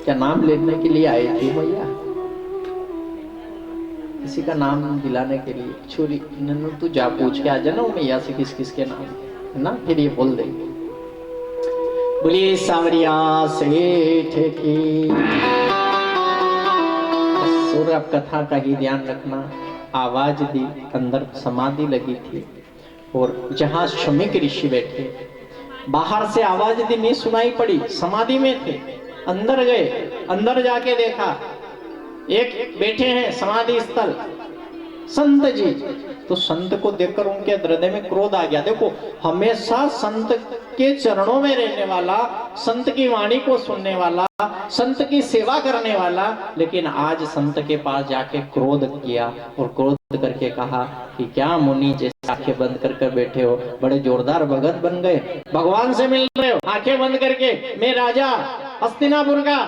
क्या नाम लेने के लिए आई थी भैया? किसी का नाम दिलाने के लिए? छोरी नन्नू तू जा पूछ के आ जाना मैया से किस किस के नाम है ना, फिर ये बोल देंगे। बोलिए सावरिया सेठ की। सुर अब कथा का ही ध्यान रखना। आवाज दी, अंदर समाधि लगी थी और जहां शमीक ऋषि बैठे, बाहर से आवाज दी नहीं सुनाई पड़ी, समाधि में थे। अंदर गए, अंदर जाके देखा एक बैठे हैं समाधि स्थल संत जी। तो संत को देखकर उनके हृदय में क्रोध आ गया। देखो हमेशा संत के चरणों में रहने वाला, संत की वाणी को सुनने वाला, संत की सेवा करने वाला, लेकिन आज संत के पास जाके क्रोध किया और क्रोध करके कहा कि क्या मुनि जैसे आंखें बंद करके बैठे हो, बड़े जोरदार भगत बन गए, भगवान से मिल रहे हो आंखें बंद करके। मैं राजा हस्तिनापुर का,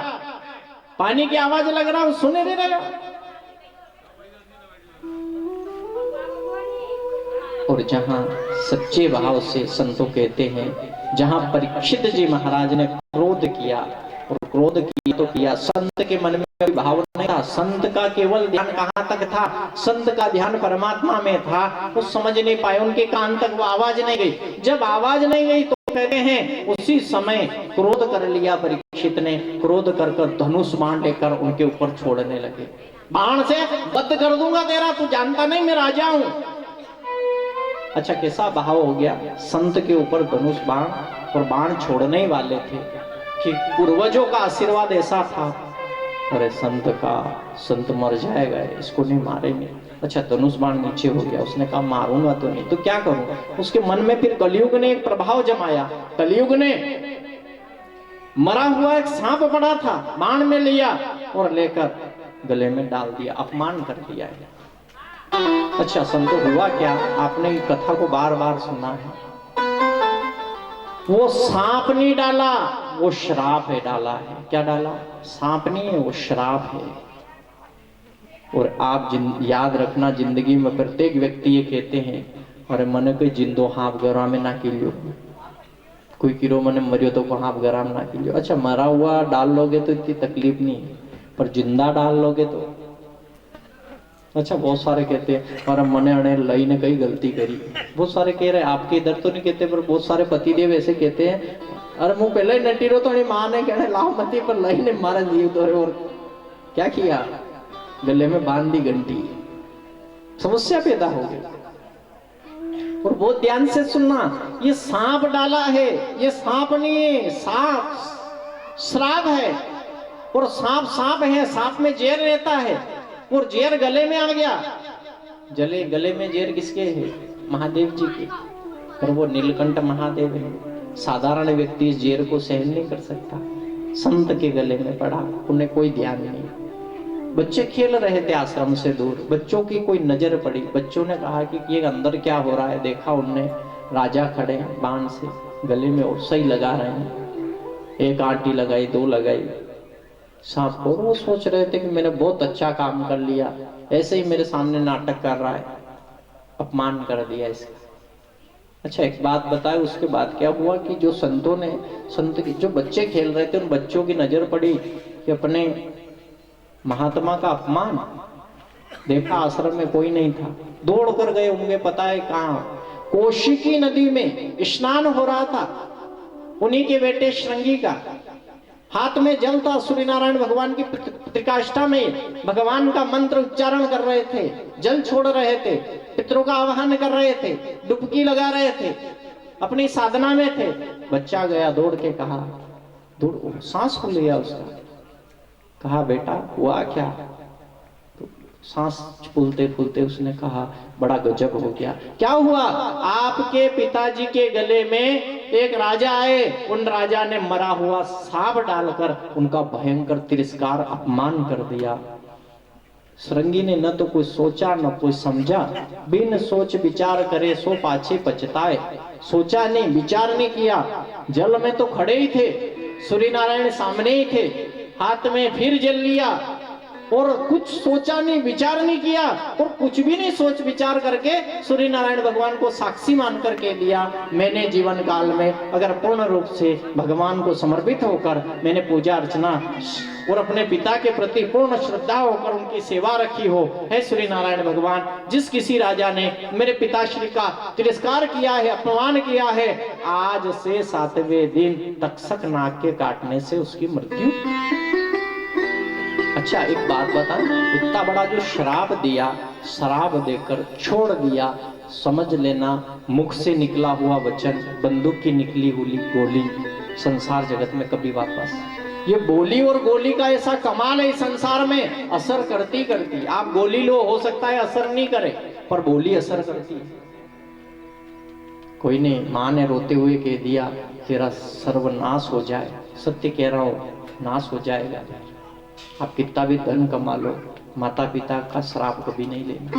पानी की आवाज लग रहा हूं, सुने नहीं रहे। और जहां सच्चे भाव से संतों कहते हैं, जहां परीक्षित जी महाराज ने क्रोध किया, और क्रोध किया तो किया, संत के मन में भाव नहीं था। संत का केवल ध्यान कहां तक था? संत का ध्यान परमात्मा में था। वो समझ नहीं पाए, उनके कान तक वो आवाज नहीं गई। जब आवाज नहीं गई तो कहते हैं उसी समय क्रोध कर लिया परीक्षित ने। क्रोध कर कर धनुष बाण लेकर उनके ऊपर छोड़ने लगे। बाण से बद्ध कर दूंगा तेरा, तू जानता नहीं मैं राजा हूं। अच्छा कैसा भाव हो गया? संत के ऊपर धनुष बाण और बाण छोड़ने ही वाले थे कि पूर्वजों का आशीर्वाद ऐसा था, अरे संत मर जाएगा, इसको नहीं मारेंगे। अच्छा धनुष बाण नीचे हो गया, उसने कहा मारूंगा तो नहीं तो क्या करूंगा। उसके मन में फिर कलयुग ने एक प्रभाव जमाया। कलयुग ने मरा हुआ एक सांप पड़ा था, बाण में लिया और लेकर गले में डाल दिया, अपमान कर दिया। अच्छा संतो हुआ क्या? आपने कथा को बार बार सुना है। वो सांप नहीं डाला, वो श्राप है डाला है। क्या डाला? सांप नहीं है, वो श्राप है। और आप याद रखना, जिंदगी में प्रत्येक व्यक्ति ये कहते हैं, अरे मन के जिंदो हाफ गरा में ना किलो, कोई किरो मन मरियो तो हाफ गरा में ना किलो। अच्छा मरा हुआ डाल लोगे तो इतनी तकलीफ नहीं है, पर जिंदा डाल लोगे तो। अच्छा बहुत सारे कहते हैं और मने अणे लई ने कई गलती करी। बहुत सारे कह रहे, आपके इधर तो नहीं कहते, पर बहुत सारे पतिदेव ऐसे कहते हैं, अरे मुंह पहले ही नटी रो तो मां ने कहने लाभ मती, पर लई ने मारा जीव तो। और क्या किया? गले में बांध दी घंटी, समस्या पैदा हो गई। और बहुत ध्यान से सुनना, ये सांप डाला है, ये सांप नहीं है, सांप श्राप है। और सांप सांप है, सांप में जहर रहता है, और जहर गले में आ गया। गले में जहर किसके है? महादेव जी के। और वो नीलकंठ महादेव है। साधारण व्यक्ति इस जहर को सहन नहीं कर सकता। संत के गले में पड़ा, उन्हें कोई ध्यान नहीं। बच्चे खेल रहे थे आश्रम से दूर, बच्चों की कोई नजर पड़ी। बच्चों ने कहा कि ये अंदर क्या हो रहा है। देखा उनने, राजा खड़े हैं बाण से गले में और सही लगा रहे हैं। एक आंटी लगाई, दो लगाई सांप को। वो सोच रहे थे कि मैंने बहुत अच्छा काम कर लिया, ऐसे ही मेरे सामने नाटक कर रहा है, अपमान कर दिया इसका। अच्छा एक बात बताए, उसके बाद क्या हुआ कि जो संतों ने, संत की जो बच्चे खेल रहे थे, उन बच्चों की नजर पड़ी कि अपने महात्मा का अपमान। देखा आश्रम में कोई नहीं था, दौड़ कर गए होंगे, पता है कहां, कौशिकी नदी में स्नान हो रहा था। उन्हीं के बेटे श्रृंगी का हाथ में जल था। सूर्य नारायण भगवान की प्रतिकाष्ठा में भगवान का मंत्र उच्चारण कर रहे थे, जल छोड़ रहे थे, पितरों का आह्वान कर रहे थे, डुबकी लगा रहे थे, अपनी साधना में थे। बच्चा गया दौड़ के, कहा दौड़, सांस खुल लिया उसका। कहा बेटा हुआ क्या? तो सांस फूलते फूलते उसने कहा बड़ा गजब हो गया। क्या हुआ? आपके पिताजी के गले में एक राजा आए, उन राजा ने मरा हुआ सांप डालकर उनका भयंकर तिरस्कार, अपमान कर दिया। श्रृंगी ने न तो कोई सोचा न कोई समझा। बिन सोच विचार करे सो पाछे पछताए। सोचा नहीं, विचार नहीं किया। जल में तो खड़े ही थे, सूर्य नारायण सामने ही थे, हाथ में फिर जल लिया और कुछ सोचा नहीं, विचार नहीं किया, और कुछ भी नहीं सोच विचार करके सूर्य नारायण भगवान को साक्षी मान करके लिया, मैंने जीवन काल में अगर पूर्ण रूप से भगवान को समर्पित होकर मैंने पूजा अर्चना और अपने पिता के प्रति पूर्ण श्रद्धा होकर उनकी सेवा रखी हो, हे सूर्य नारायण भगवान, जिस किसी राजा ने मेरे पिताश्री का तिरस्कार किया है, अपमान किया है, आज से 7वें दिन तक्षक नाग के काटने से उसकी मृत्यु। अच्छा एक बात बता, इतना बड़ा जो श्राप दिया, श्राप देकर छोड़ दिया, समझ लेना मुख से निकला हुआ वचन बंदूक की निकली हुई गोली संसार जगत में कभी वापस। ये बोली और गोली का ऐसा कमाल है इस संसार में, असर करती करती। आप गोली लो, हो सकता है असर नहीं करे, पर बोली असर करती है। कोई ने माँ ने रोते हुए कह दिया तेरा सर्वनाश हो जाए, सत्य कह रहा हूं नाश हो जाएगा। आप कितना भी धन कमा लो, माता पिता का श्राप कभी नहीं लेना,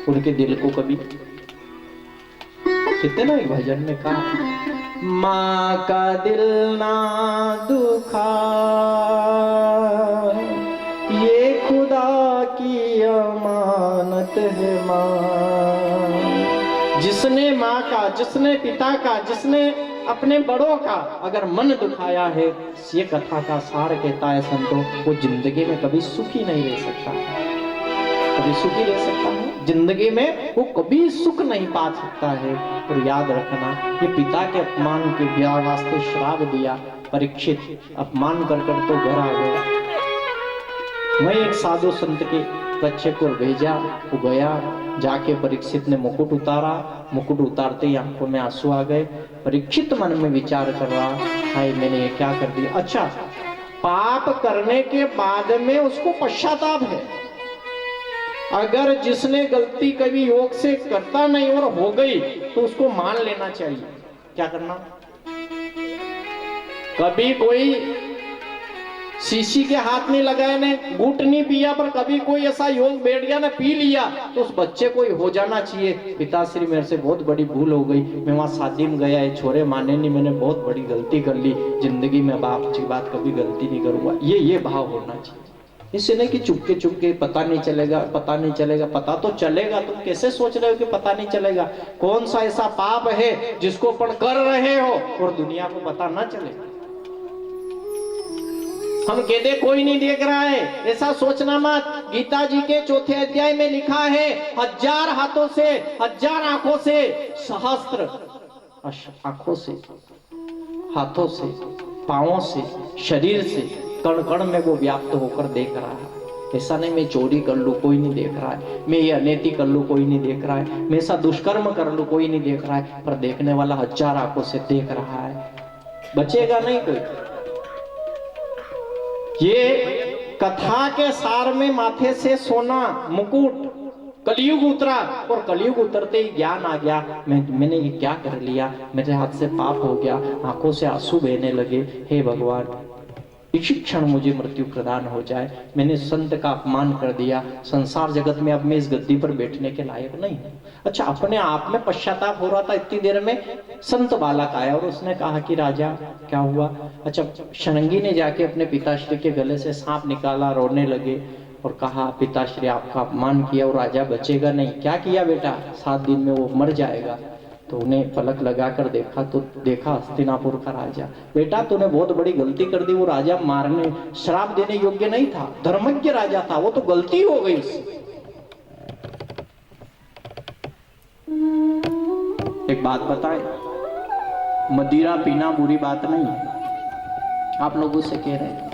उनके दिल को कभी। कितने ना एक भजन में कहा, माँ का दिल ना दुखा ये खुदा की अमानत है माँ। जिसने माँ का, जिसने पिता का, जिसने अपने बड़ों का अगर मन दुखाया है, ये कथा का सार कहता है संतों, वो जिंदगी में कभी सुखी नहीं रह सकता, कभी सुखी रह सकता है जिंदगी में, वो कभी सुख नहीं पा सकता है। और याद रखना, ये पिता के अपमान के ब्याह वास्ते श्राप दिया, परीक्षित अपमान कर कर तो घर आ गया। मैं एक साधु संत के बच्चे को भेजा, वो गया, जाके परीक्षित ने मुकुट उतारा, मुकुट उतारते ही आंखों में आंसू आ गए। परीक्षित मन में विचार कर रहा, हाय मैंने ये क्या कर दिया। अच्छा, पाप करने के बाद में उसको पश्चाताप है। अगर जिसने गलती कभी योग से करता नहीं और हो गई तो उसको मान लेना चाहिए। क्या करना, कभी कोई शीशी के हाथ नहीं लगाया ने घूट नहीं पिया, पर कभी कोई ऐसा योग बैठ गया ना पी लिया, तो उस बच्चे को हो जाना चाहिए पिताश्री मेरे से बहुत बड़ी भूल हो गई, मैं वहां शादी में गया है, छोरे माने नहीं, मैंने बहुत बड़ी गलती कर ली, जिंदगी में बाप की बात कभी गलती नहीं करूंगा। ये भाव होना चाहिए। इससे नहीं कि चुपके पता नहीं चलेगा, पता नहीं चलेगा, पता तो चलेगा। तुम कैसे सोच रहे हो कि पता नहीं चलेगा? कौन सा ऐसा पाप है जिसको अपन कर रहे हो और दुनिया को पता ना चले? हम कहते कोई नहीं देख रहा है, ऐसा सोचना मत। गीता जी के 4थे अध्याय में लिखा है, 1000 हाथों से, 1000 आंखों से, सहस्त्र आंखों से, हाथों से, पांवों से, शरीर से, कण कण में वो व्याप्त होकर देख रहा है। ऐसा नहीं मैं चोरी कर लूं कोई नहीं देख रहा है, मैं ये अनैति कर लूं कोई नहीं देख रहा है, मैं ऐसा दुष्कर्म कर लूं कोई नहीं देख रहा है, पर देखने वाला 1000 आंखों से देख रहा है। बचेगा नहीं कोई। ये कथा के सार में माथे से सोना मुकुट, कलयुग उतरा और कलयुग उतरते ही ज्ञान आ गया, मैंने ये क्या कर लिया, मेरे हाथ से पाप हो गया, आंखों से आंसू बहने लगे। हे भगवान, इसी क्षण मुझे मृत्यु प्रदान हो जाए, मैंने संत का अपमान कर दिया, संसार जगत में अब मैं इस गद्दी पर बैठने के लायक नहीं हूँ। अच्छा, अपने आप में पश्चाताप हो रहा था, इतनी देर में संत बालक आया और उसने कहा कि राजा क्या हुआ? अच्छा, शरंगी ने जाके अपने पिताश्री के गले से सांप निकाला, रोने लगे और कहा पिताश्री आपका अपमान किया और राजा बचेगा नहीं। क्या किया बेटा? 7 दिन में वो मर जाएगा। तो उन्हें पलक लगाकर देखा तो देखा हस्तिनापुर का राजा। बेटा तूने बहुत बड़ी गलती कर दी, वो राजा मारने श्राप देने योग्य नहीं था, धर्मज्ञ राजा था, वो तो गलती हो गई उससे। एक बात बताएं, मदिरा पीना बुरी बात नहीं है। आप लोगों से कह रहे हैं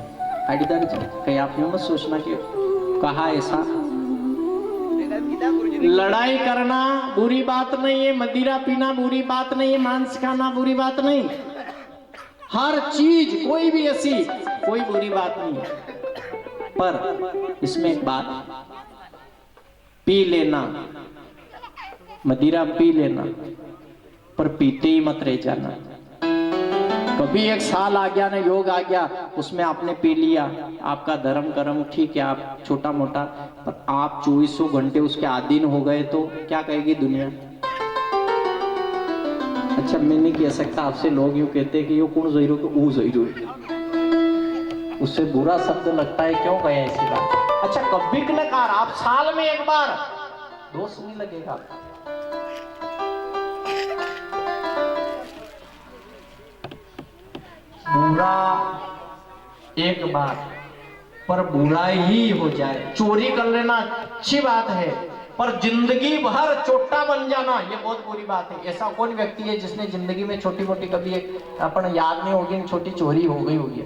हरिदर जी, कहीं आपने मत सोचना कि कहा ऐसा। लड़ाई करना बुरी बात नहीं है, मदिरा पीना बुरी बात नहीं है, मांस खाना बुरी बात नहीं, हर चीज कोई भी ऐसी कोई बुरी बात नहीं है। पर इसमें एक बात, पी लेना, मदिरा पी लेना, पर पीते ही मत रह जाना। कभी एक साल आ गया ना, योग आ गया, उसमें आपने पी लिया, आपका धर्म कर्म ठीक है, आप छोटा मोटा, पर आप 2400 घंटे उसके अधीन हो गए तो क्या कहेगी दुनिया? अच्छा, मैं नहीं कह सकता आपसे, लोग यूं कहते हैं कि यो कौन ज़हीरो के ऊ ज़हीरो है, उससे बुरा शब्द लगता है, क्यों कहे ऐसी बात? अच्छा कभी कार आप साल में एक बार, दोष नहीं लगेगा। बुरा एक बार पर बुरा ही हो जाए, चोरी कर लेना अच्छी बात है, पर जिंदगी भर चोटा बन जाना ये बहुत बुरी बात है। ऐसा कौन व्यक्ति है जिसने जिंदगी में छोटी मोटी कभी एक अपन याद नहीं होगी छोटी चोरी हो गई होगी।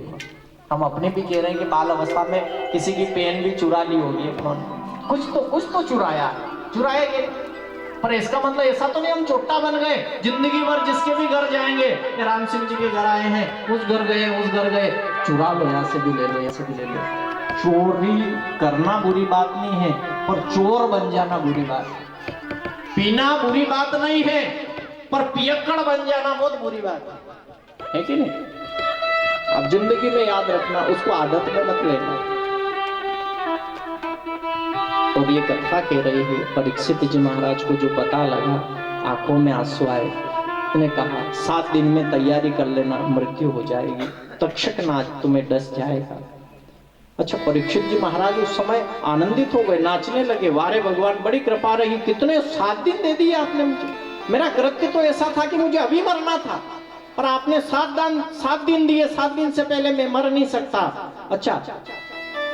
हम अपने भी कह रहे हैं कि बाल अवस्था में किसी की पेन भी चुरा ली होगी, कुछ तो चुराएंगे, पर इसका मतलब ऐसा तो नहीं हम चोटा बन गए जिंदगी भर जिसके भी घर जाएंगे, राम सिंह जी के घर आए हैं, उस घर गए, चुरा लो, यहाँ से भी ले लो, ऐसे भी ले लो। चोरी करना बुरी बात नहीं है, पर चोर बन जाना बुरी बात है। पीना बुरी बात नहीं है, पर पियक्कड़ बन जाना बहुत बुरी बात है कि नहीं? अब जिंदगी में याद रखना, उसको आदत में मत लेना। और ये कथा कह रही है परीक्षित जी महाराज को जो पता लगा, आंखों में आंसू आए, उन्हें कहा 7 दिन में तैयारी कर लेना, मृत्यु हो जाएगी, तक्षक नाच तुम्हें डस जाएगा। अच्छा परीक्षित जी महाराज उस समय आनंदित हो गए, नाचने लगे, वारे भगवान बड़ी कृपा रही, कितने 7 दिन दे दिए आपने मुझे, मेरा कृत्य तो ऐसा था कि मुझे अभी मरना था, पर आपने 7 दिन दिए, 7 दिन से पहले मैं मर नहीं सकता। अच्छा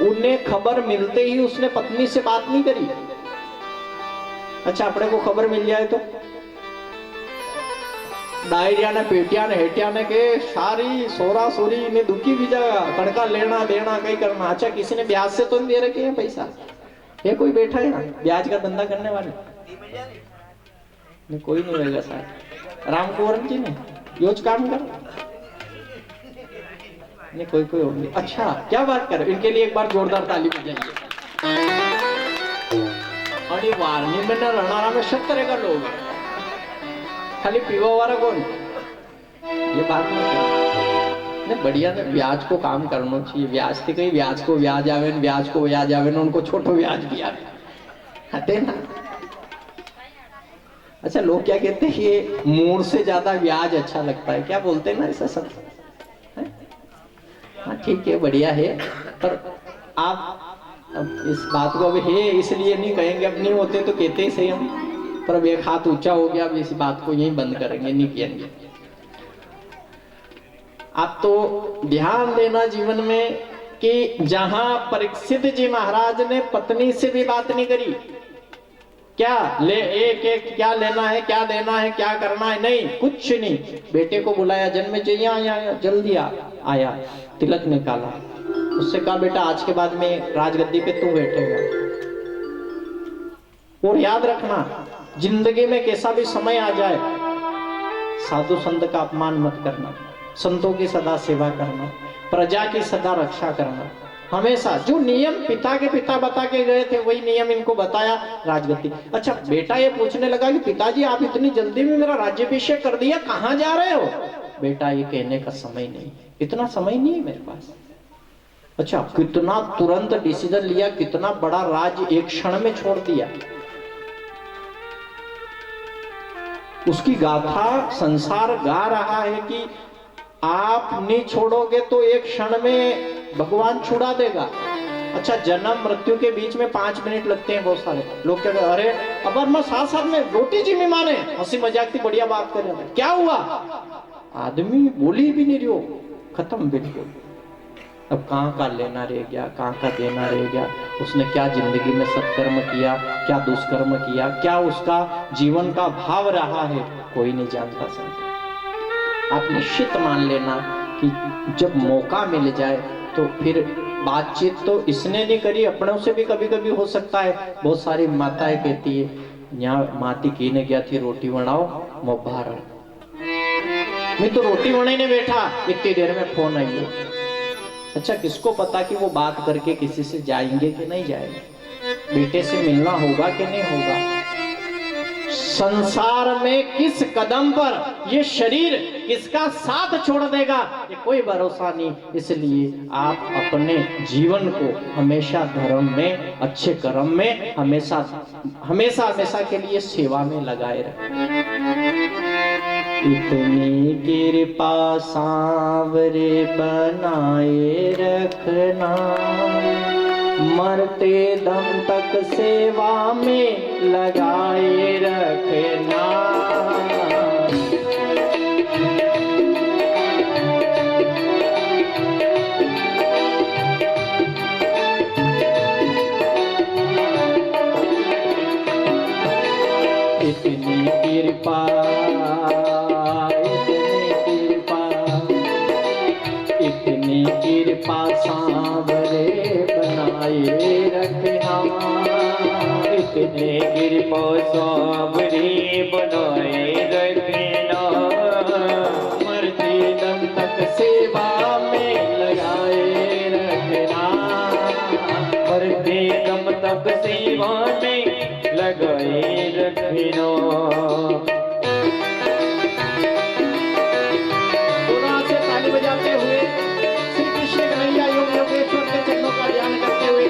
उन्हें खबर मिलते ही उसने पत्नी से बात नहीं करी। अच्छा अपने को खबर मिल जाए तो डायरिया ने पेटिया ने हेटिया ने के सारी सोरा सोरी ने दुखी भी जाएगा, कड़का लेना देना कहीं करना। अच्छा किसी ने ब्याज से तो नहीं दे रखे हैं पैसा, ये कोई बैठा है ना ब्याज का धंधा करने वाले? नहीं कोई नहीं रहेगा शायद, राम कुंवर जी ने योज काम कर नहीं, कोई होंगे। अच्छा क्या बात कर, इनके लिए एक बार जोरदार ताली बजाइए। और ये वारनी में न रहना में सब तरह का लोग है, खाली पीवा वाला कौन, ये बात नहीं बढ़िया ने ब्याज को काम करना चाहिए। ब्याज थी कहीं ब्याज को ब्याज आवे न उनको छोटो ब्याज भी आवे हटे ना। अच्छा लोग क्या कहते हैं, ये मूड से ज्यादा ब्याज अच्छा लगता है, क्या बोलते हैं ना ऐसा सब। हाँ ठीक है बढ़िया है, पर आप अब इस बात को अब है इसलिए नहीं कहेंगे, अब नहीं होते तो कहते ही सही हम, पर अब एक हाथ ऊंचा हो गया, अब इस बात को यही बंद करेंगे, नहीं कहेंगे। आप तो ध्यान देना जीवन में कि जहां परीक्षित जी महाराज ने पत्नी से भी बात नहीं करी, क्या ले एक क्या लेना है, क्या देना है, क्या करना है, नहीं कुछ नहीं। बेटे को बुलाया, जन्म चाहिए आया, जल्दी आया, तिलक निकाला, उससे कहा बेटा आज के बाद में राजगद्दी पे तू बैठेगा। और याद रखना जिंदगी में कैसा भी समय आ जाए, साधु संत का अपमान मत करना, संतों की सदा सेवा करना, प्रजा की सदा रक्षा करना। हमेशा जो नियम पिता के पिता बता के गए थे वही नियम इनको बताया, राजगद्दी। अच्छा बेटा ये पूछने लगा कि पिताजी आप इतनी जल्दी में मेरा राज्याभिषेक कर दिया, कहां जा रहे हो? बेटा ये कहने का समय नहीं, इतना समय नहीं है मेरे पास। अच्छा कितना तुरंत डिसीजन लिया, कितना बड़ा राज्य एक क्षण में छोड़ दिया। उसकी गाथा संसार गा रहा है कि आप नहीं छोड़ोगे तो एक क्षण में भगवान छुड़ा देगा। अच्छा जन्म मृत्यु के बीच में 5 मिनट लगते हैं, बहुत सारे लोग क्या कहते, अरे अब मैं साथ में रोटी जी में माने, हंसी मजाक की बढ़िया बात कर रहे थे, क्या हुआ? आदमी बोली भी नहीं रही हो, खत्म बिल्कुल। अब कहाँ का लेना रह गया, कहाँ का देना रह गया, उसने क्या जिंदगी में सत्कर्म किया, क्या दुष्कर्म किया, क्या उसका जीवन का भाव रहा है, कोई नहीं जानता। आप निश्चित मान लेना कि जब मौका मिल जाए तो फिर बातचीत तो इसने नहीं करी, अपनों से भी कभी कभी हो सकता है। बहुत सारी माताएं कहती है यहाँ माती की ने गया थी रोटी बनाओ मोबार, मैं तो रोटी बनाने बैठा इतनी देर में फोन आई है। अच्छा किसको पता कि वो बात करके किसी से जाएंगे कि नहीं जाएंगे, बेटे से मिलना होगा कि नहीं होगा, संसार में किस कदम पर ये शरीर किसका साथ छोड़ देगा ये कोई भरोसा नहीं। इसलिए आप अपने जीवन को हमेशा धर्म में, अच्छे कर्म में, हमेशा हमेशा के लिए सेवा में लगाए रखें। इतनी कृपा सांवरे बनाए रखना, मरते दम तक सेवा में लगाए रखना। इतनी कृपा, इतनी कृपा सांवरे बनाए रखना। इतनी कृपा सांवरे बनाए रखना। मरते दम तक सेवा में लगाए रखना। मरते दम तक सेवा में लगाए रखना। ताली बजाते हुए श्री कृष्ण कन्हैया योग योगेश्वर के चरणों का ध्यान करते हुए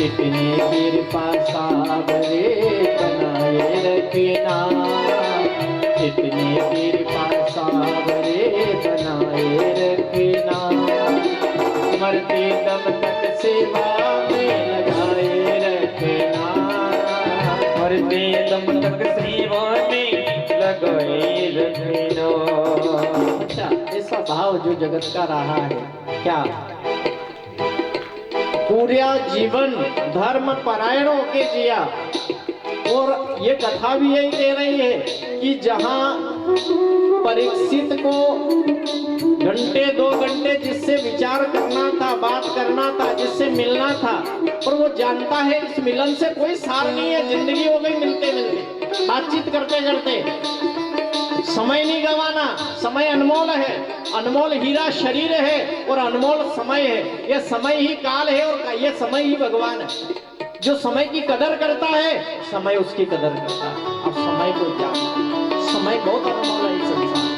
इतनी कृपा सावरे बनाए रखना। इतनी कृपा सावरे बनाए रखना। मरते दम तक सेवा में लगाए रखना। मरते दम तक सेवा में लगाए रखना। अच्छा, ऐसा भाव जो जगत का रहा है, क्या पूरा जीवन धर्म परायण होके जिया। और ये कथा भी यही कह रही है कि जहां परीक्षित को घंटे 2 घंटे जिससे विचार करना था, बात करना था, जिससे मिलना था, और वो जानता है इस मिलन से कोई सार नहीं है, जिंदगी हो गई मिलते मिलते, बातचीत करते करते। समय नहीं गंवाना, समय अनमोल है, अनमोल हीरा शरीर है और अनमोल समय है। यह समय ही काल है और यह समय ही भगवान है। जो समय की कदर करता है, समय उसकी कदर करता है। अब समय को क्या, समय बहुत अनमोल है इस संसार।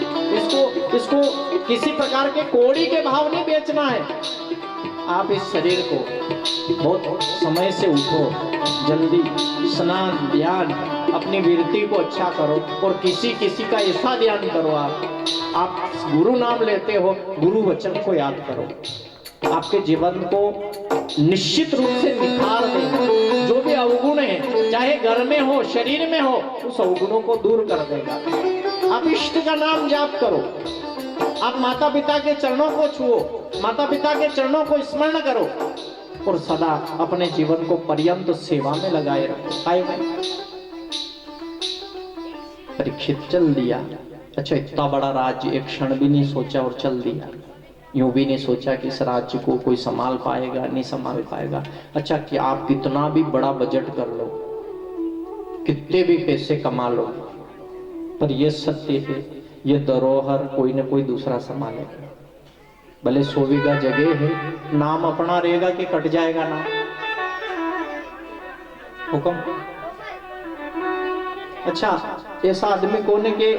इसको किसी प्रकार के कौड़ी के भाव नहीं बेचना है। आप इस शरीर को बहुत समय से उठो, जल्दी स्नान ध्यान अपनी वृत्ति को अच्छा करो, और किसी किसी का ऐसा ध्यान करो। आप गुरु नाम लेते हो, गुरु वचन को याद करो, आपके जीवन को निश्चित रूप से निखार देगा। जो भी अवगुण है, चाहे घर में हो शरीर में हो, उस अवगुणों को दूर कर देगा। आप इष्ट का नाम जाप करो, आप माता पिता के चरणों को छुओ, माता पिता के चरणों को स्मरण करो, और सदा अपने जीवन को पर्यंत सेवा में लगाए रखो। काय में परीक्षित चल दिया। अच्छा, इतना बड़ा राज्य एक क्षण भी नहीं सोचा और चल दिया। यूं भी नहीं सोचा कि इस राज्य को कोई संभाल पाएगा, नहीं संभाल पाएगा। अच्छा, कि आप कितना भी बड़ा बजट कर लो, कितने भी पैसे कमा लो, पर यह सत्य है, ये धरोहर कोई न कोई दूसरा संभालेगा। भले 100 बीघा जगह है, नाम अपना रहेगा कि कट जाएगा नाम? हुक्म। अच्छा, ऐसा आदमी कोने के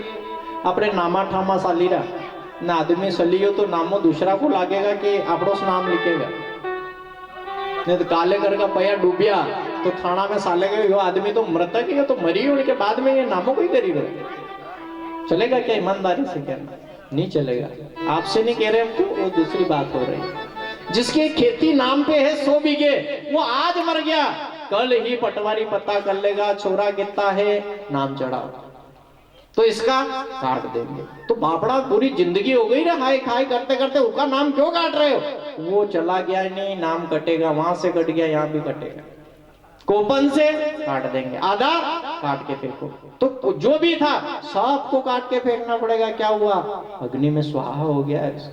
अपने नामा ठामा साली रहा ना, आदमी सलियो तो नामो दूसरा को लागेगा कि आपड़ोस नाम लिखेगा। नहीं तो काले घर का पया डूबिया तो थाना में सालेगा यो आदमी तो मृतक है, तो मरी, उनके बाद में ये नामों को ही करी रहे। चलेगा क्या? ईमानदारी से कहना नहीं चलेगा। आपसे नहीं कह रहे हम, तो वो दूसरी बात हो रही है। जिसकी खेती नाम पे है 100 बीघे, वो आज मर गया, कल ही पटवारी पता कर लेगा छोरा कितना है, नाम चढ़ाओ, तो इसका काट देंगे। तो बापड़ा पूरी जिंदगी हो गई ना हाय खाई करते करते, उसका नाम क्यों काट रहे हो? वो चला गया नहीं, नाम कटेगा, वहां से कट गया, यहाँ भी कटेगा। कोपन से काट देंगे, आधा काट के फेंको, तो जो भी था सबको काट के फेंकना पड़ेगा। क्या हुआ? अग्नि में स्वाहा हो गया है।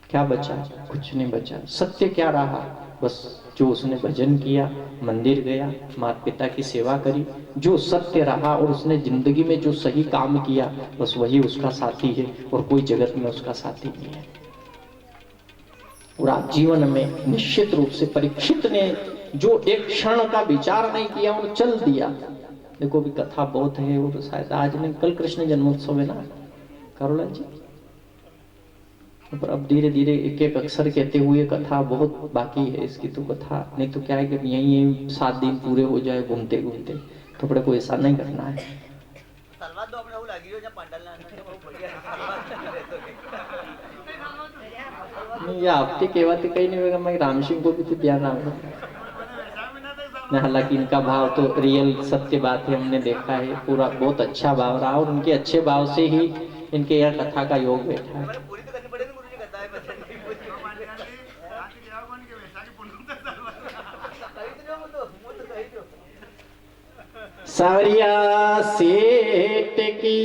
क्या बचा? कुछ नहीं बचा। सत्य क्या रहा? बस जो उसने भजन किया, मंदिर गया, माता पिता की सेवा करी, जो सत्य रहा और उसने जिंदगी में जो सही काम किया, बस वही उसका साथी है और कोई जगत में उसका साथी नहीं है। और आज जीवन में निश्चित रूप से परीक्षित ने जो एक क्षण का विचार नहीं किया और चल दिया। देखो भी कथा बहुत है, और शायद आज नहीं कल कृष्ण जन्मोत्सव है ना करोला जी, पर अब धीरे धीरे एक एक अक्षर कहते हुए कथा बहुत बाकी है इसकी तो कथा, नहीं तो क्या है कि यही 7 दिन पूरे हो जाए घूमते घूमते, तो बड़े को ऐसा नहीं करना है। नहीं आपके कहवाते कहीं नहीं होगा, मैं राम सिंह को भी तो ध्यान आऊंगा, हालांकि इनका भाव तो रियल सत्य बात है, हमने देखा है पूरा बहुत अच्छा भाव रहा और उनके अच्छे भाव से ही इनके यहाँ कथा का योग बैठा है। सावरिया सेठ की,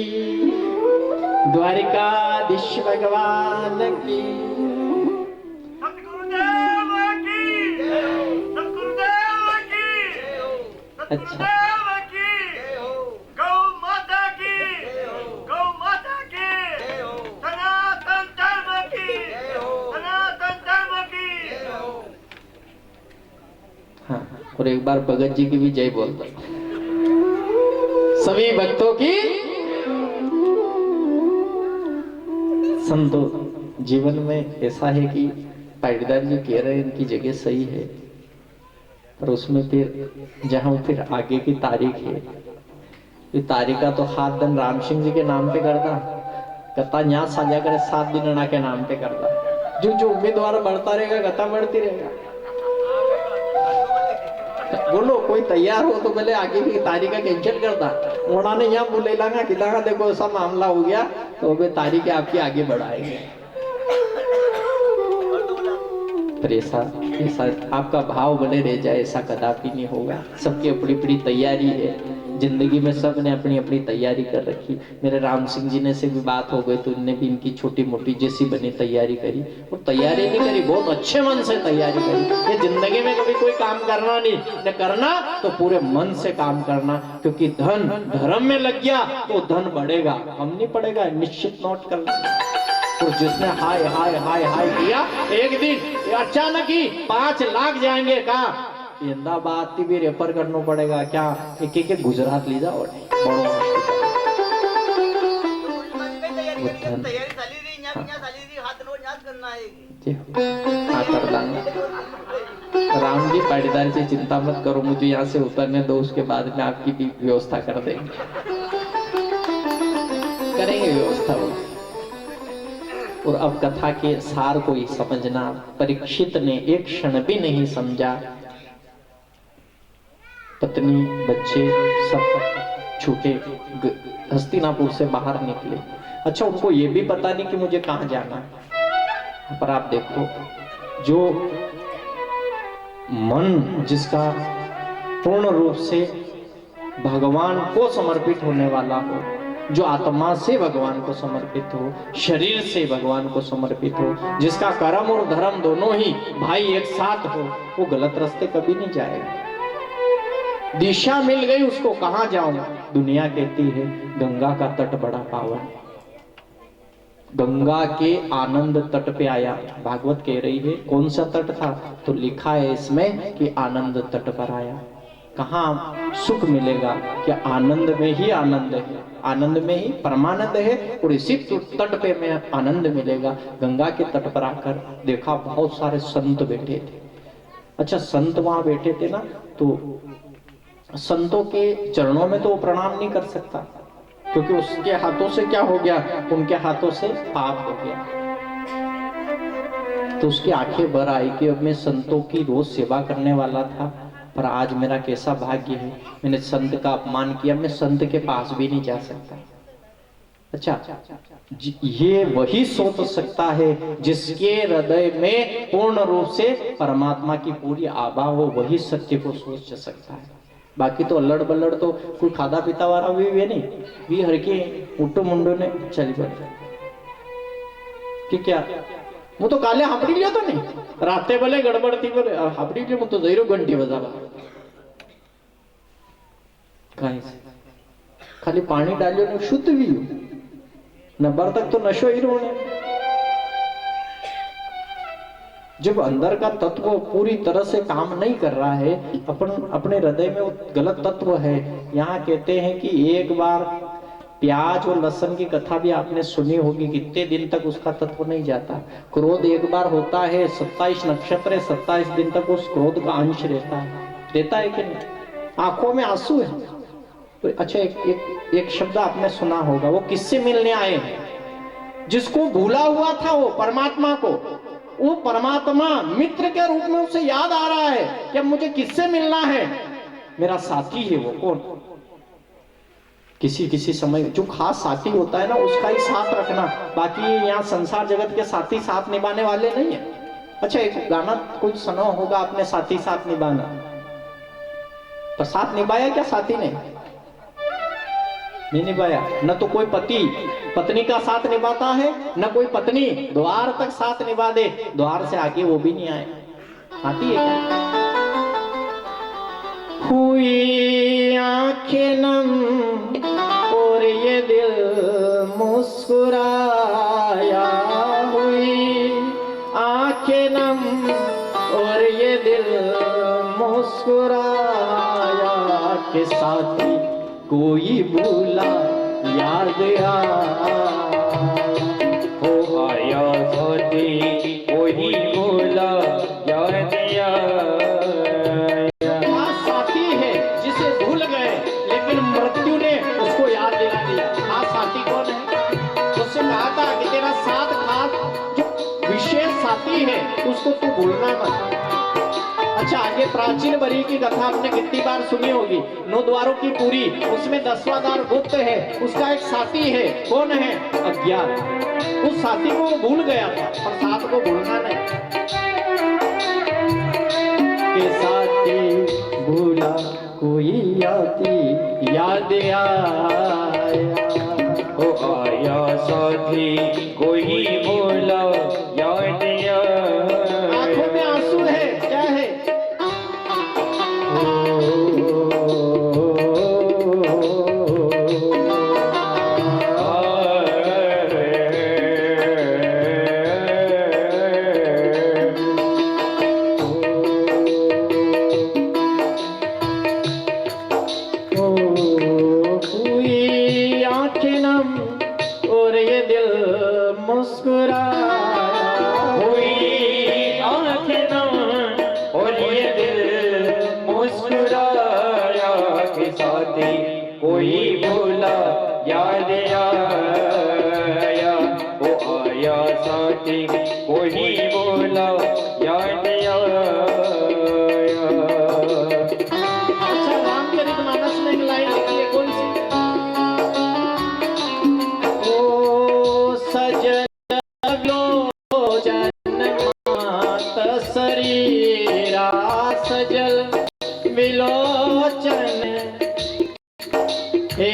द्वारिकाधीश भगवान की, अच्छा गौ माता की, गौ माता की, सनातन धर्म की, सनातन धर्म की। हाँ, और एक बार भगत जी की भी जय बोल दो, सभी भक्तों की। संतो जीवन में ऐसा है कि पाटीदार जी कह रहे हैं इनकी जगह सही है, पर उसमें फिर जहां फिर आगे की तारीख है, ये तारीख का तो हाथ दन राम सिंह जी के नाम पे करता, कथा यहाँ साझा करे 7 दिन के नाम पे करता, जो जो उम्मीदवार बढ़ता रहेगा कथा बढ़ती रहेगा। बोलो कोई तैयार हो तो पहले आगे की तारीख का कैंसिल करता, उन्होंने यहाँ बोले लागा कि देखो ऐसा मामला हो गया तो वे तारीख आपकी आगे बढ़ाएंगे। पर ऐसा आपका भाव बने रह जाए ऐसा कदापि नहीं होगा। सबकी अपनी अपनी तैयारी है जिंदगी में, सब ने अपनी अपनी तैयारी कर रखी। मेरे राम सिंह जी ने से भी बात हो गई तो इनने भी इनकी छोटी मोटी जैसी बनी तैयारी करी, और तैयारी नहीं करी, बहुत अच्छे मन से तैयारी करी। ये जिंदगी में कभी कोई काम करना नहीं, न करना तो पूरे मन से काम करना, क्योंकि धन धर्म में लग गया तो धन बढ़ेगा, हम नहीं पड़ेगा, निश्चित नोट कर लेना। और जिसने हाय हाय हाय हाय किया, एक दिन अचानक ही 5 लाख जाएंगे कहा अहमदाबाद भी रेफर करना पड़ेगा क्या, एक एक गुजरात ले जाओ बड़ो राम जी पाटीदार से चिंता मत करो, मुझे यहाँ से उतरने दो, उसके बाद में आपकी भी व्यवस्था कर देंगे, करेंगे व्यवस्था वो। और अब कथा के सार को ही समझना, परीक्षित ने एक क्षण भी नहीं समझा, पत्नी बच्चे सब छूटे हस्तिनापुर से बाहर निकले। अच्छा उनको ये भी पता नहीं कि मुझे कहाँ जाना है, पर आप देखो जो मन जिसका पूर्ण रूप से भगवान को समर्पित होने वाला हो, जो आत्मा से भगवान को समर्पित हो, शरीर से भगवान को समर्पित हो, जिसका कर्म और धर्म दोनों ही भाई एक साथ हो, वो गलत रास्ते कभी नहीं जाएगा। दिशा मिल गई उसको, कहां जाऊं। दुनिया कहती है गंगा का तट बड़ा पावन, गंगा के आनंद तट पे आया। भागवत कह रही है कौन सा तट था, तो लिखा है इसमें कि आनंद तट पर आया। कहाँ सुख मिलेगा, क्या आनंद में ही आनंद है, आनंद में ही परमानंद है, और इसी तट पे में आनंद मिलेगा। गंगा के तट पर आकर देखा बहुत सारे संत बैठे थे। अच्छा संत वहां बैठे थे ना, तो संतों के चरणों में तो वो प्रणाम नहीं कर सकता, क्योंकि उसके हाथों से क्या हो गया, उनके हाथों से पाप हो गया। तो उसकी आंखें भर आई कि अब मैं संतों की रोज सेवा करने वाला था, पर आज मेरा कैसा भाग्य है, मैंने संत का अपमान किया, मैं संत के पास भी नहीं जा सकता। अच्छा ये वही सोच सकता है जिसके हृदय में पूर्ण रूप से परमात्मा की पूरी आभा हो, वही सत्य को सोच सकता है। बाकी तो अल्लड़ बल्लड़ तो कोई खादा पीता वाला भी है नहीं, भी हर के उट्टो मुंडो ने चल पड़े कि क्या હું તો કાલે સાંભળી લ્યો તો ને, રાતે ભલે ગડબડતી ભલે સાંભળી લ્યો, હું તો જઈ રહ્યો ઘંટી બજાવા. કાંઈ खाली पानी डालियो ने शुद्ध भी हो नंबर तक तो नशो ही रोने. जब अंदर का तत्व पूरी तरह से काम नहीं कर रहा है, अपने हृदय में वो गलत तत्व है. यहाँ कहते हैं कि एक बार प्याज और लहसुन की कथा भी आपने सुनी होगी, कितने दिन तक उसका तत्व नहीं जाता. क्रोध एक बार होता है, 27 नक्षत्र है, 27 दिन तक उस क्रोध का अंश रहता है कि नहीं. आंखों में आंसू है. तो अच्छा एक शब्द आपने सुना होगा, वो किससे मिलने आए हैं? जिसको भूला हुआ था वो परमात्मा को, वो परमात्मा मित्र के रूप में उसे याद आ रहा है कि अब मुझे किससे मिलना है. मेरा साथी है वो. कौन? किसी समय जो खास साथी होता है ना, उसका ही साथ रखना. बाकी यहाँ संसार जगत के साथी साथ निभाने वाले नहीं है. अच्छा एक गाना कुछ सुना होगा आपने, साथी साथ निभाना. तो साथ निभाया क्या साथी ने? नहीं निभाया. न तो कोई पति पत्नी का साथ निभाता है, न कोई पत्नी द्वार तक साथ निभा दे, द्वार से आगे वो भी नहीं आए. साथी है क्या? हुई आंखें नम और ये दिल मुस्कुराया, हुई आंखें नम और ये दिल मुस्कुराया के साथी कोई भूला याद हो आया साथी कोई भूला याद साथी है जिसे भूल गए लेकिन मृत्यु ने उसको याद दिला दिया. हाँ साथी कौन है? उससे कहा था कि तेरा साथ खास जो विशेष साथी है उसको तू भूलना मत. अच्छा आगे प्राचीन बरी की कथा आपने कितनी बार सुनी होगी. 9 द्वारों की पूरी, उसमें 10वां द्वार गुप्त है. उसका एक साथी है. कौन है? अज्ञान. उस साथी को वो भूल गया था, पर साथ को भूलना नहीं. के साथी भूला कोई याद आया हो आया साथी कोई भूला याद आया. आंखों में आंसू है. क्या है? कोई भूला याद आया वो आया साथी कोई भूला याद आया. अच्छा रामचरितमानस में एक लाइन लिखी है, कौन सी? ओ सजन विलोचन मात शरीरा सजल विलोचन हे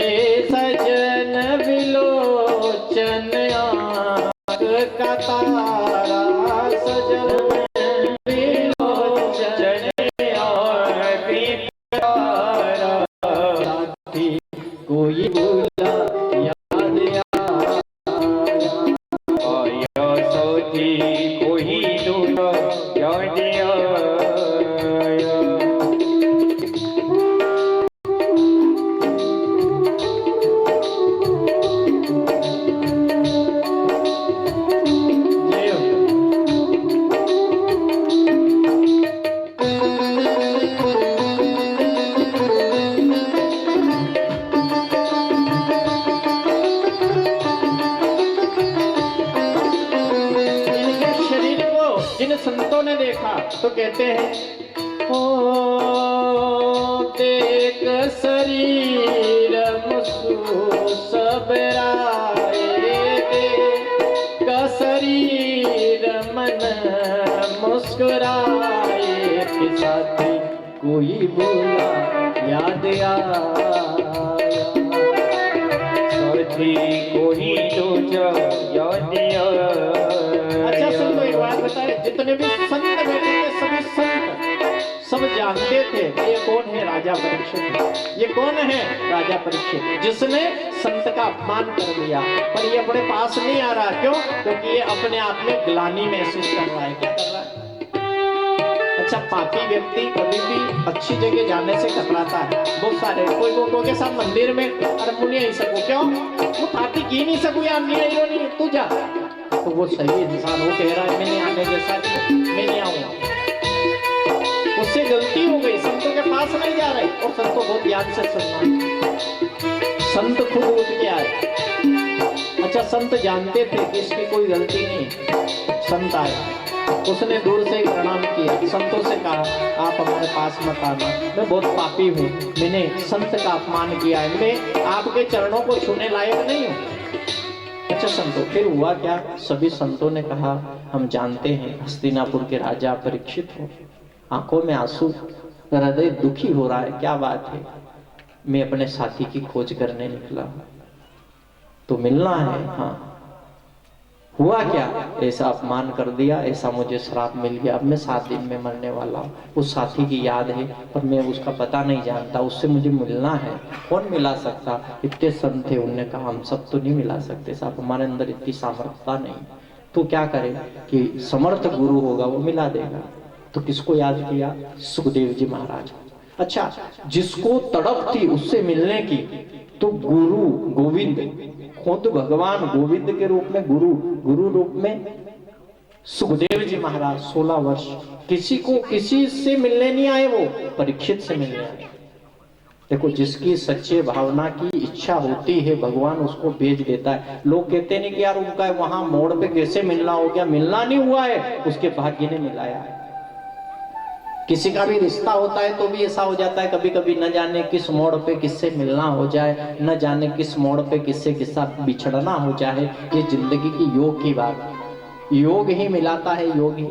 सजन विलोचन आँख का तारा सजन विलोचन आँख का तारा साथी कोई भूला याद आया साथी कोई भूला याद आया. संतों ने देखा तो कहते हैं ओ देख शरीर मुस्कु सबराए देख शरीर मन मुस्कुराए के साथी कोई बोला याद आया साथी कोई तो याद आया. अच्छा सुन लो एक बार बताए जितने भी संत बैठे थे सभी संत सब जानते थे ये कौन है, राजा परीक्षित। ये कौन है, राजा परीक्षित, जिसने संत का अपमान कर दिया। पर ये अपने पास नहीं आ रहा, क्यों? क्योंकि ये अपने आप में ग्लानि महसूस कर रहा है। क्या कर रहा है? अच्छा, पापी व्यक्ति कभी भी अच्छी जगह जाने से कतराता है। बहुत सारे कोई लोगों के साथ मंदिर में अरे मुझे नहीं सकूं, क्यों? वो पापी की नहीं सकूं यार, नहीं तू जा। तो वो सही इंसान, वो कह रहा है मैं नहीं आने जैसा, मैं नहीं आऊंगा। उससे गलती हो गई, संतों के पास नहीं जा रहे। और संतों बहुत ध्यान से सुनना, संत खुद उठ के आए। अच्छा, संत जानते थे कि इसकी कोई गलती नहीं। संत आया, उसने दूर से प्रणाम किया, संतों से कहा आप हमारे पास मत आना, मैं बहुत पापी हूँ, मैंने संत का अपमान किया है, मैं आपके चरणों को छूने लायक नहीं हूँ। अच्छा संतों, फिर हुआ क्या? सभी संतों ने कहा हम जानते हैं हस्तिनापुर के राजा परीक्षित हो। आंखों में आंसू, हृदय दुखी हो रहा है, क्या बात है? मैं अपने साथी की खोज करने निकला, तो मिलना है। हाँ, हुआ क्या? ऐसा अपमान कर दिया, ऐसा मुझे श्राप मिल गया, अब मैं 7 दिन में मरने वाला हूँ। उस साथी की याद है पर मैं उसका पता नहीं जानता, उससे मुझे मिलना है। कौन मिला सकता? इतने संत थे, उनने कहा हम सब तो नहीं मिला सकते साहब, हमारे अंदर इतनी सामर्थ्यता नहीं। तो क्या करे कि समर्थ गुरु होगा वो मिला देगा। तो किसको याद किया? सुखदेव जी महाराज। अच्छा, जिसको तड़प थी उससे मिलने की, तो गुरु गोविंद, खुद भगवान गोविंद के रूप में गुरु रूप में सुखदेव जी महाराज 16 वर्ष किसी से मिलने नहीं आए, वो परीक्षित से मिलने आए। देखो, जिसकी सच्चे भावना की इच्छा होती है भगवान उसको भेज देता है। लोग कहते नहीं कि यार उनका वहां मोड़ पे कैसे मिलना हो गया, मिलना नहीं हुआ है, उसके भाग्य ने मिलाया है। किसी का भी रिश्ता होता है तो भी ऐसा हो जाता है कभी कभी, न जाने किस मोड़ पे किससे मिलना हो जाए, न जाने किस मोड़ पे किससे किसका बिछड़ना हो जाए। ये जिंदगी की योग की बात है, योग ही मिलाता है। योग ही,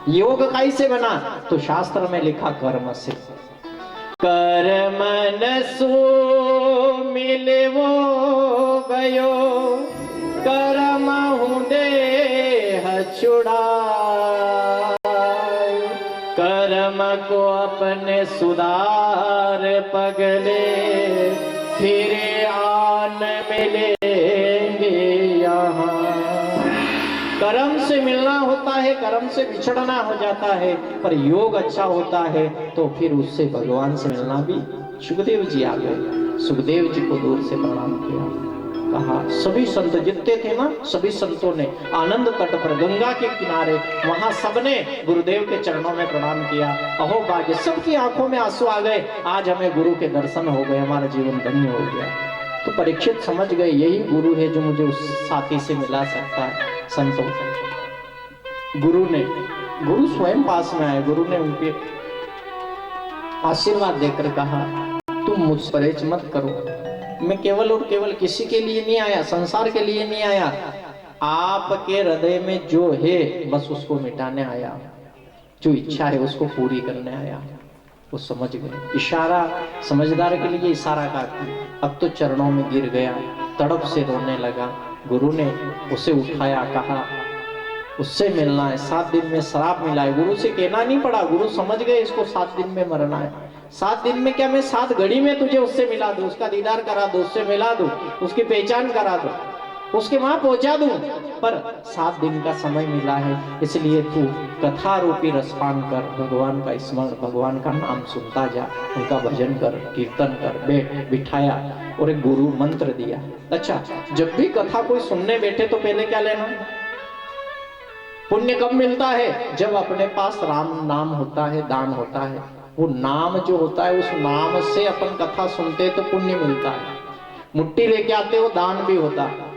योग कैसे बना? तो शास्त्र में लिखा कर्म से। कर्म नसु मिले वो गयो, कर्म हूँ देह छुड़ा, कर्म को अपने सुधार पगले, फिर आन मिलेंगे यहाँ। कर्म से मिलना होता है, कर्म से बिछड़ना हो जाता है, पर योग अच्छा होता है तो फिर उससे भगवान से मिलना भी। सुखदेव जी आ गए, सुखदेव जी को दूर से प्रणाम किया, कहा सभी संत जितने थे ना, सभी संतों ने आनंद तट पर गंगा के किनारे वहां सबने गुरुदेव के चरणों में प्रणाम किया। अहो भाग्य, सबकी आंखों में आंसू आ गए, आज हमें गुरु के दर्शन हो गए, हमारा जीवन धन्य हो गया। तो परीक्षित समझ गए यही गुरु है जो मुझे उस साथी से मिला सकता है। संतों, गुरु स्वयं पास में आए, गुरु ने उनके आशीर्वाद देकर कहा तुम मुझ परहेज मत करो, मैं केवल और केवल किसी के लिए नहीं आया, संसार के लिए नहीं आया, आपके हृदय में जो है बस उसको मिटाने आया, जो इच्छा है उसको पूरी करने आया। वो समझ गए, इशारा समझदार के लिए इशारा काफी। अब तो चरणों में गिर गया, तड़प से रोने लगा। गुरु ने उसे उठाया, कहा उससे मिलना है, 7 दिन में श्राप मिला है। गुरु से कहना नहीं पड़ा, गुरु समझ गए इसको 7 दिन में मरना है। 7 दिन में क्या, मैं 7 घड़ी में तुझे उससे मिला दूं, उसका दीदार करा दूं, उससे मिला दूं, उसकी पहचान करा दूं, उसके वहां पहुंचा दूं, पर 7 दिन का समय मिला है, इसलिए तू कथा रूपी रसपान कर, भगवान का स्मरण, भगवान का नाम सुनता जा, उनका भजन कर, कीर्तन कर। बैठ बिठाया और एक गुरु मंत्र दिया। अच्छा, जब भी कथा कोई सुनने बैठे तो पहले क्या लेना? पुण्य कब मिलता है? जब अपने पास राम नाम होता है, दान होता है। वो नाम जो होता है, उस नाम से अपन कथा सुनते तो पुण्य मिलता है। मुट्ठी लेके आते हो, दान भी होता है।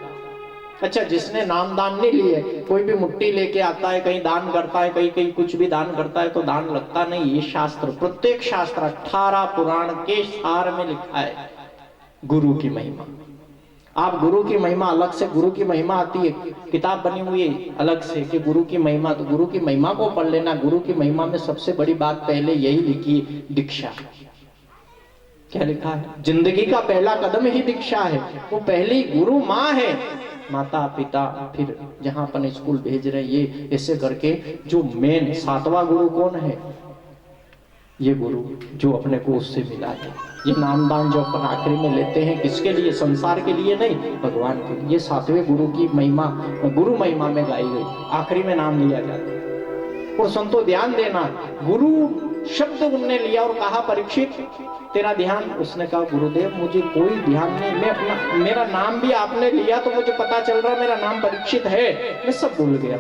अच्छा, जिसने नाम दान नहीं लिए, कोई भी मुट्ठी लेके आता है, कहीं दान करता है, कहीं कुछ भी दान करता है तो दान लगता नहीं। ये शास्त्र, प्रत्येक शास्त्र 18 पुराण के सार में लिखा है गुरु की महिमा। आप गुरु की महिमा अलग से, गुरु की महिमा आती है, किताब बनी हुई है अलग से कि गुरु की महिमा, तो गुरु की महिमा को पढ़ लेना। गुरु की महिमा में सबसे बड़ी बात पहले यही लिखी, दीक्षा। क्या लिखा है? जिंदगी का पहला कदम ही दीक्षा है। वो पहली गुरु माँ है, माता पिता, फिर जहां अपन स्कूल भेज रहे हैं, ये ऐसे करके जो मेन 7वां गुरु कौन है? ये गुरु जो अपने को उससे मिला है। ये नामदान जो अपन आखिरी में लेते हैं, किसके लिए? संसार के लिए नहीं, भगवान के लिए। ये 7वें गुरु की महिमा, गुरु महिमा में गाई गई, आखिरी में नाम लिया जाता है। और संतो ध्यान देना, गुरु शब्द उनने लिया और कहा परीक्षित तेरा ध्यान, उसने कहा गुरुदेव मुझे कोई ध्यान नहीं, मैं अपना, मेरा नाम भी आपने लिया तो मुझे पता चल रहा मेरा नाम परीक्षित है, मैं सब भूल गया।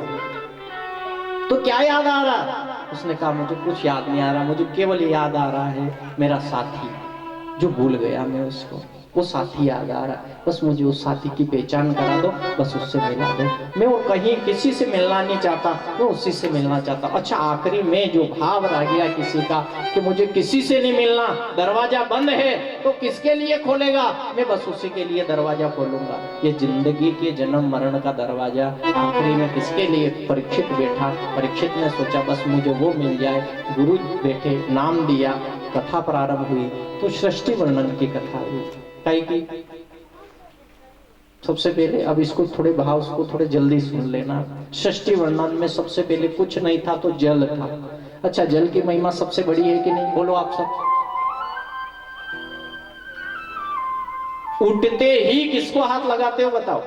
तो क्या याद आ रहा? उसने कहा मुझे कुछ याद नहीं आ रहा, मुझे केवल याद आ रहा है मेरा साथी जो भूल गया मैं उसको, वो साथी याद आ रहा है, बस मुझे उस साथी की पहचान करा दो, बस उससे मिला दो। मैं और कहीं किसी से मिलना नहीं चाहता, मैं उसी से मिलना चाहता। अच्छा, आखिरी में जो भाव रह गया किसी का कि मुझे किसी से नहीं मिलना, दरवाजा बंद है तो किसके लिए खोलेगा? मैं बस उसी के लिए दरवाजा खोलूंगा। ये जिंदगी के जन्म मरण का दरवाजा आखिरी में किसके लिए? परीक्षित बैठा, परीक्षित ने सोचा बस मुझे वो मिल जाए। गुरु बैठे, नाम दिया, कथा प्रारंभ हुई। तो सृष्टि वर्णन की कथा हुई। की सबसे पहले, अब इसको थोड़े भाव उसको थोड़े जल्दी सुन लेना। सृष्टि वर्णन में सबसे पहले कुछ नहीं था तो जल था। अच्छा, जल की महिमा सबसे बड़ी है कि नहीं? बोलो आप सब। उठते ही किसको हाथ लगाते हो बताओ?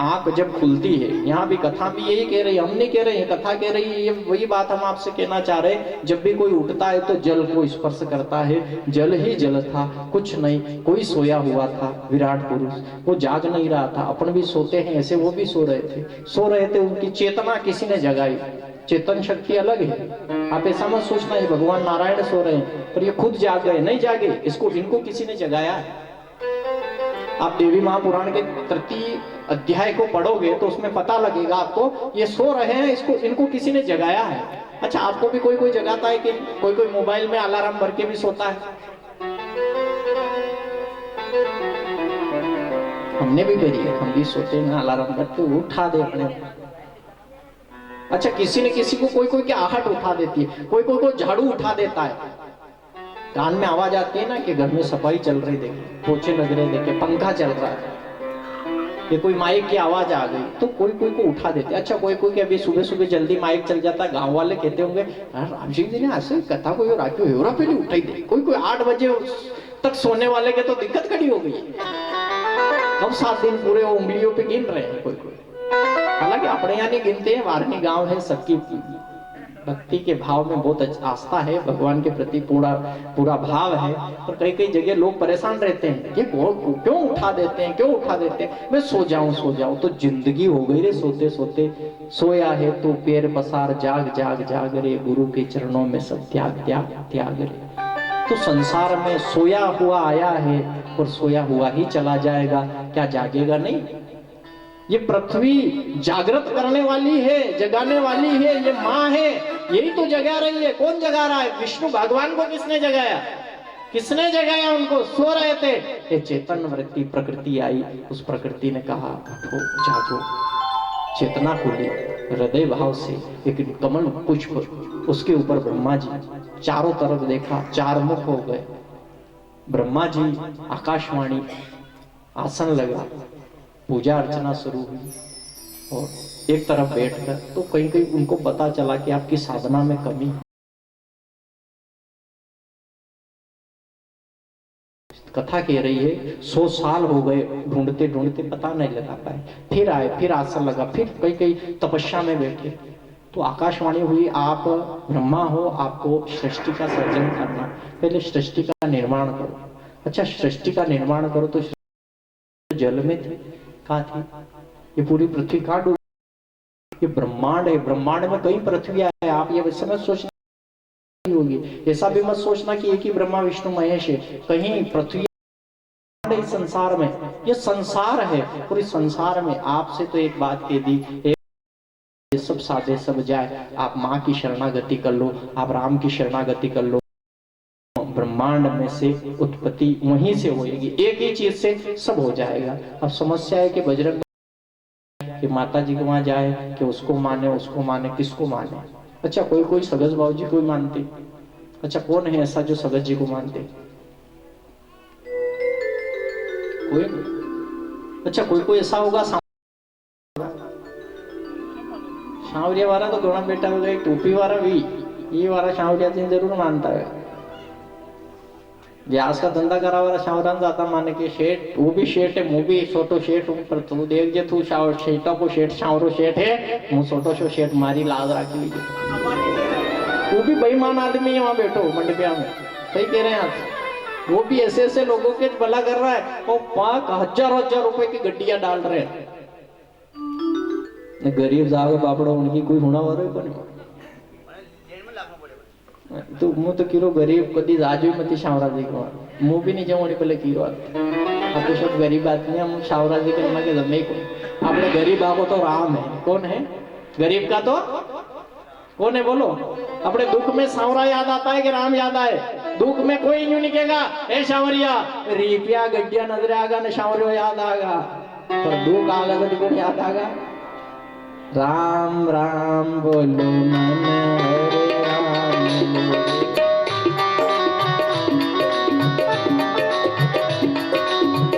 आंख जब खुलती है, यहाँ भी कथा भी यही कह रही है, हम नहीं कह रहे हैं, कथा कह रही है। ये वही बात हम आपसे कहना चाह रहे हैं, जब भी कोई उठता है तो जल को स्पर्श करता है। जल ही जल था, कुछ नहीं। कोई सोया हुआ था, विराट पुरुष, वो जाग नहीं रहा था। अपन भी सोते हैं ऐसे, वो भी सो रहे थे। उनकी चेतना किसी ने जगाई। चेतन शक्ति अलग है, आप ऐसा मत सोचना है भगवान नारायण सो रहे हैं पर ये खुद जाग गए, नहीं जागे, इनको किसी ने जगाया है। आप देवी महापुराण के 3 अध्याय को पढ़ोगे तो उसमें पता लगेगा आपको, ये सो रहे हैं, इनको किसी ने जगाया है। अच्छा, आपको भी कोई जगाता है कि कोई मोबाइल में अलार्म भर के भी सोता है? हमने भी करी है, हम भी सोते हैं अलार्म भर के, उठा दे अपने। अच्छा, किसी ने किसी को कोई की आहट उठा देती है, कोई को झाड़ू उठा देता है। कान में आवाज आती है ना कि घर में सफाई चल रही, देखे पोछे लग रहे, देखे पंखा चल रहा है, ये कोई माइक की आवाज आ गई तो कोई को उठा देते। अच्छा, कोई के अभी सुबह जल्दी माइक चल जाता है, गांव वाले कहते होंगे राम सिंह जी ने ऐसे कथा को राखी हो पहले उठाई दे। कोई 8 बजे तक सोने वाले के तो दिक्कत खड़ी हो गई। अब 7 दिन पूरे उंगलियों पे गिन रहे हैं कोई। हालांकि अपने यहाँ नहीं गिनते हैं, वारनी गांव है, सबकी भक्ति के भाव में बहुत आस्था है, भगवान के प्रति पूरा भाव है। और कई जगह लोग परेशान रहते हैं कि क्यों उठा देते हैं, मैं सो जाऊं तो जिंदगी हो गई रे सोते सोते। सोया है तो पैर पसार, जाग रे, गुरु के चरणों में सब त्याग रे। तो संसार में सोया हुआ आया है और सोया हुआ ही चला जाएगा, क्या जागेगा नहीं? ये पृथ्वी जागृत करने वाली है, जगाने वाली है, ये माँ है, यही तो जगा रही है। कौन जगा रहा है? विष्णु भगवान को किसने जगाया? उनको सो रहे थे। ये चेतन वृत्ति प्रकृति आई, उस प्रकृति ने कहा उठो, जागो। चेतना खुली, हृदय भाव से एक कमल पुष्प, उसके ऊपर ब्रह्मा जी चारों तरफ देखा, 4 मुख हो गए। ब्रह्मा जी, आकाशवाणी, आसन लगा, पूजा अर्चना शुरू हुई। और एक तरफ बैठकर तो कहीं उनको पता चला कि आपकी साधना में कमी है। कथा कह रही है 100 साल हो गए, ढूंढते पता नहीं लगा पाए। फिर आए, फिर आसन लगा, फिर कई तपस्या में बैठे तो आकाशवाणी हुई, आप ब्रह्मा हो, आपको सृष्टि का सर्जन करना, पहले सृष्टि का निर्माण करो। अच्छा, सृष्टि का निर्माण करो तो जल में थी, कहाँ थी? ये पूरी पृथ्वी कहाँ डूबी? ये ब्रह्मांड है, ब्रह्मांड में कई पृथ्वियां है। आप ये समझ सोचना होगी, ऐसा भी मत सोचना कि एक ही ब्रह्मा विष्णु महेश है, कहीं पृथ्वी इस संसार में, ये संसार है। और इस संसार में आपसे तो एक बात कह दी, ये सब साधे सब जाए, आप माँ की शरणागति कर लो, आप राम की शरणागति कर लो, ब्रह्मांड में से उत्पत्ति वहीं से होगी, एक ही चीज से सब हो जाएगा। अब समस्या है कि बजरंग कि माता जी को वहां जाए कि उसको माने, किसको माने? अच्छा, कोई सगज बाबू जी को मानते। अच्छा, कौन है ऐसा जो सगज जी को मानते? कोई नहीं। अच्छा कोई ऐसा होगा सांवरिया वाला तो घणा बेटा होगा, एक टोपी वाला भी ये वाला सांवरिया जी जरूर मानता है। व्यास का धंधा करा वाला सांवरान जाता माने के शेठ, वो भी शेठ है, मुँह भी छोटो शेठ हूँ, पर तू देख जे तू शेठा को शेठ सांवरो शेठ है, मुँह छोटो शो शेठ मारी लाज राखी लीजिए। वो भी बेईमान आदमी है वहां बैठो मंडपिया में, सही कह रहे हैं आप। वो भी ऐसे ऐसे लोगों के भला कर रहा है, वो 5,000 रुपए की गड्डियां डाल रहे हैं। गरीब जाग बापड़ो उनकी कोई होना वाला है कोनी। तो मु तो किरो गरीब कदी जाजू मती शावरा जी को मु भी नहीं जाऊं पहले किरो आप सब गरीब आदमी हम शावरा जी के माके जमे को आपने गरीब आगो तो राम है। कौन है गरीब का? तो कौन है बोलो? अपने दुख में सांवरा याद आता है कि राम याद आए? दुख में कोई यूं नहीं कहेगा ए सांवरिया रिपिया गड्डिया नजर आगा न सांवरियो याद आगा, पर दुख आगा तो कौन याद आगा? राम राम बोलो मन हरे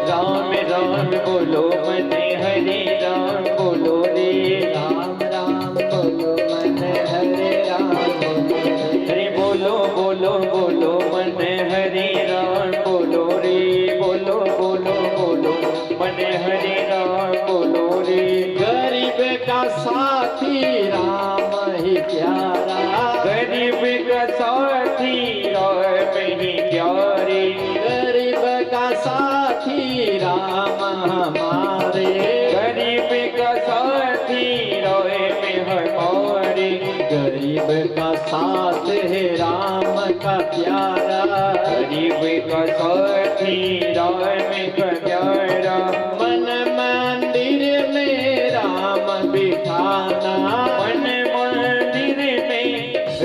राम राम बोलो मन हरे राम बोलो रे, राम राम बोलो मन हरे राम हरे बोलो बोलो बोलो मन हरे राम बोलो रे, बोलो बोलो बोलो मन हरे राम बोलो रे। गरीब का साथी राम ही प्यारा, गरीब का साथी राम ही प्यारे, गरीब का साथी राम हमारे, गरीब का साथी राम हमारे, गरीब का साथ है राम का प्यारा, गरीब का साथी राम का प्यारा। मन मंदिर में राम बिठाना, मन मंदिर में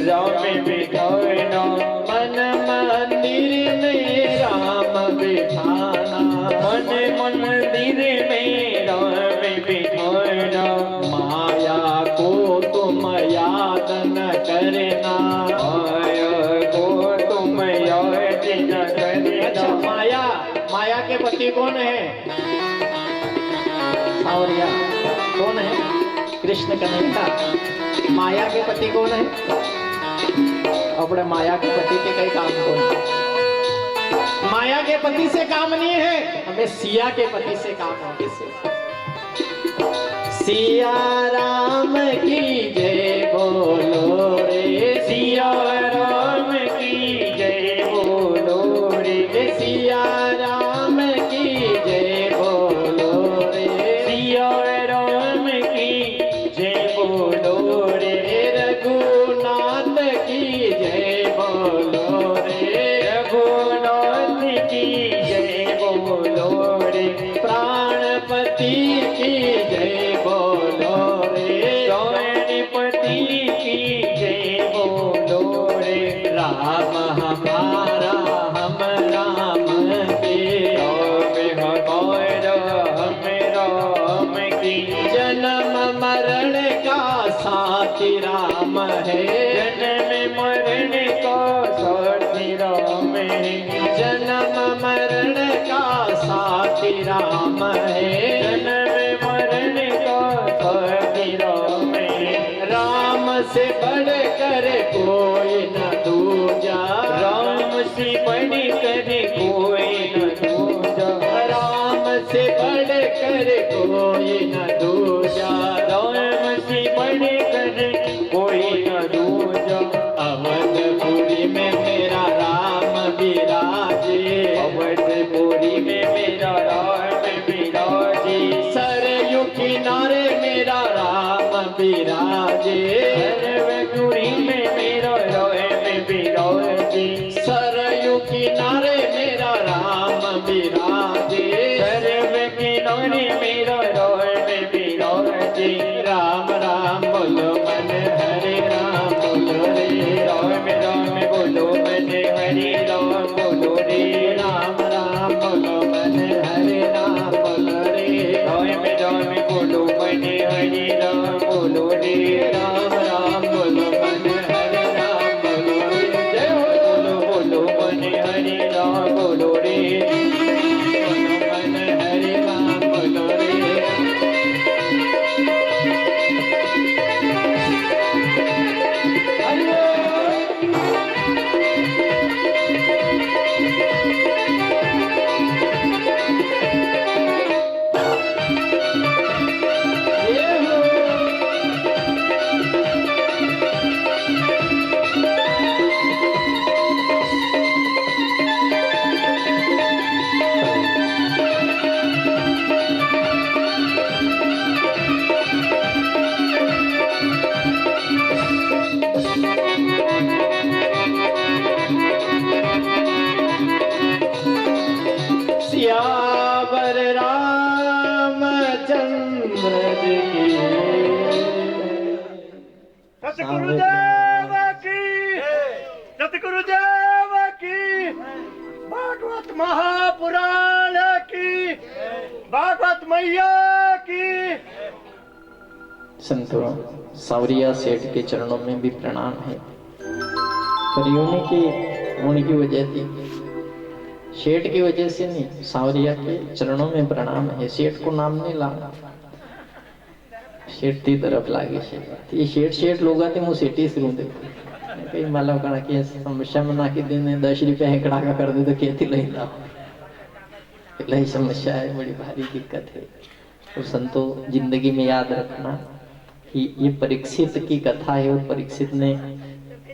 राम बिठाना, मन मंदिर में राम बिठाना, मन मंदिर में राम बिठाना। माया को तुम याद न करना, माया को तुम याद न करना। अच्छा माया, माया के पति कौन है? सांवरिया कौन है? कृष्ण कन्हैया। माया के पति कौन है? अपने माया के पति के कई काम कौन है? माया के पति से काम नहीं है, हमें सिया के पति से काम है। किससे? सिया राम की जय बोलो रे, सिया राम की जय बोलो रे, सिया राम की जय बोलो रे, सिया राम की जय बोलो रे, रघुनाथ की जय बोलो रे, रघुनाथ की जय बोलो रे, प्राणपति की जय बोलो रे, प्राणपति की जय बोलो रे। राम हमारा हम राम के, राम हमारा हम राम की, जन्म मरण का साथी राम है, जन्म मरण का साथी राम है, जन्म मरण का साथी राम है, जन्म मरण का साथी राम है। राम से बढ़कर कोई न दूजा, राम से बढ़ कर कोई न दूजा, राम से बढ़कर कोई न दूजा, राम से बढ़ कर कोई न दूजा। अवधपुरी में मेरा राम विराजे, अवधपुरी में मेरा राम विराजे, सरयू किनारे मेरा राम विराजे, अवधपुरी में मेरा राम विराजे, सरयू किनारे मेरा राम विराजे, सर्व किनारे मेरा राम विराजे। राम राम बोलो मन हरे राम बोलो रे, राम राम बोलो मन हरे राम बोलो रे, राम राम बोलो मन हरे राम बोलो रे, राम राम बोलो मन हरे राम बोलो रे, राम राम बोलो मन हरे राम बोलो रे, जय हो बोलो बोलो मन हरे राम बोलो रे, मन ब्रज की सतगुरुदेव की, सतगुरुदेव की, भागवत महापुराण की, भागवत मैया की। संतों, सावरिया सेठ के चरणों में भी प्रणाम है। पर यूं की उनकी वजह थी, सेठ की वजह से नहीं, सावरिया के चरणों में प्रणाम है। सेठ को नाम नहीं ला, सेठ की तरफ लागे सेठ। ये सेठ लोग आते मुँह सेठी शुरू देखो कई मालूम करा कि समस्या में ना कि दिन 10 रुपया हेकड़ा का कर दे तो खेती लही ना, लही समस्या है, बड़ी भारी दिक्कत है। और संतों, जिंदगी में याद रखना कि ये परीक्षित की कथा है, और परीक्षित ने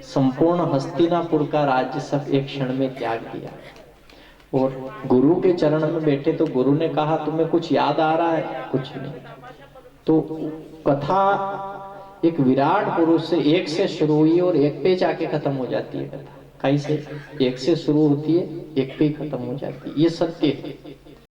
संपूर्ण हस्तिनापुर का राज्य सब एक क्षण में त्याग दिया। और गुरु के चरण में बैठे तो गुरु ने कहा तुम्हें कुछ याद आ रहा है? कुछ नहीं। तो कथा एक विराट पुरुष से एक से शुरू हुई और एक पे जाके खत्म हो जाती है कथा। कैसे? एक से शुरू होती है, एक पे ही खत्म हो जाती है। ये सत्य है।